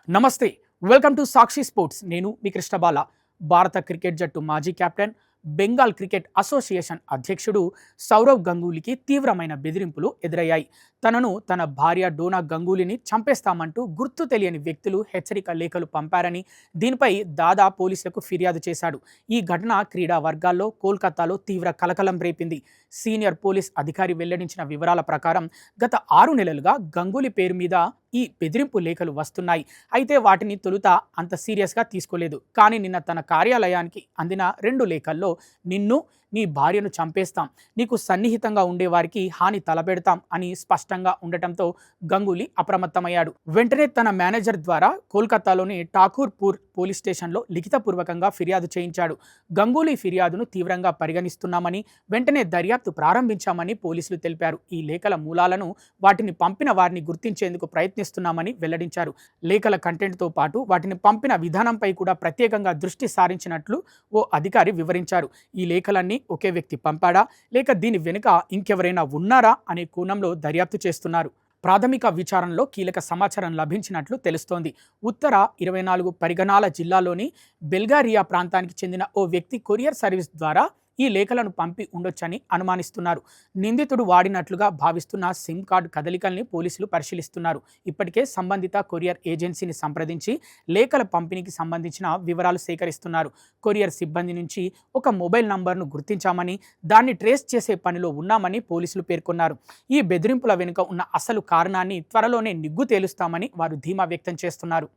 నమస్తే. Welcome to Sakshi sports. నేను మీ కృష్ణబాల. భారత క్రికెట్ జట్టు మాజీ కెప్టెన్, బెంగాల్ క్రికెట్ అసోసియేషన్ అధ్యక్షుడు సౌరవ్ గంగూలీకి తీవ్రమైన బెదిరింపులు ఎదురయ్యాయి. తనను తన భార్య డోనా గంగూలీని చంపేస్తామంటూ గుర్తు తెలియని వ్యక్తులు హెచ్చరిక లేఖలు పంపారని, దీనిపై దాదా పోలీసులకు ఫిర్యాదు చేశాడు. ఈ ఘటన క్రీడా వర్గాల్లో కోల్కతాలో తీవ్ర కలకలం రేపింది. సీనియర్ పోలీస్ అధికారి వెల్లడించిన వివరాల ప్రకారం గత 6 నెలలుగా గంగూలీ పేరు మీద ఈ బెదిరింపు లేఖలు వస్తున్నాయి. అయితే వాటిని తొలుత అంత సీరియస్గా తీసుకోలేదు. కానీ నిన్న తన కార్యాలయానికి అందిన 2 లేఖల్లో నిన్ను, నీ భార్యను చంపేస్తాం, నీకు సన్నిహితంగా ఉండేవారికి హాని తలపెడతాం అని స్పష్టంగా ఉండటంతో గంగూలీ అప్రమత్తమయ్యాడు. వెంటనే తన మేనేజర్ ద్వారా కోల్కతాలోని ఠాకూర్పూర్ పోలీస్ స్టేషన్లో లిఖితపూర్వకంగా ఫిర్యాదు చేయించాడు. గంగూలీ ఫిర్యాదును తీవ్రంగా పరిగణిస్తున్నామని, వెంటనే దర్యాప్తు ప్రారంభించామని పోలీసులు తెలిపారు. ఈ లేఖల మూలాలను, వాటిని పంపిన వారిని గుర్తించేందుకు ప్రయత్నిస్తున్నామని వెల్లడించారు. లేఖల కంటెంట్తో పాటు వాటిని పంపిన విధానంపై కూడా ప్రత్యేకంగా దృష్టి సారించినట్లు ఓ అధికారి వివరించారు. ఈ లేఖలన్నీ ఒకే వ్యక్తి పంపాడా, లేక దీని వెనుక ఇంకెవరైనా ఉన్నారా అనే కోణంలో దర్యాప్తు చేస్తున్నారు. ప్రాథమిక విచారణలో కీలక సమాచారం లభించినట్లు తెలుస్తోంది. ఉత్తర 24 పరిగణాల జిల్లాలోని బెల్గారియా ప్రాంతానికి చెందిన ఓ వ్యక్తి కొరియర్ సర్వీస్ ద్వారా ఈ లేఖలను పంపి ఉండొచ్చని అనుమానిస్తున్నారు. నిందితుడు వాడినట్లుగా భావిస్తున్న సిమ్ కార్డు కదలికల్ని పోలీసులు పరిశీలిస్తున్నారు. ఇప్పటికే సంబంధిత కొరియర్ ఏజెన్సీని సంప్రదించి లేఖల పంపిణీకి సంబంధించిన వివరాలు సేకరిస్తున్నారు. కొరియర్ సిబ్బంది నుంచి ఒక మొబైల్ నంబర్ను గుర్తించామని, దాన్ని ట్రేస్ చేసే పనిలో ఉన్నామని పోలీసులు పేర్కొన్నారు. ఈ బెదిరింపుల వెనుక ఉన్న అసలు కారణాన్ని త్వరలోనే నిగ్గు తేలుస్తామని వారు ధీమా వ్యక్తం చేస్తున్నారు.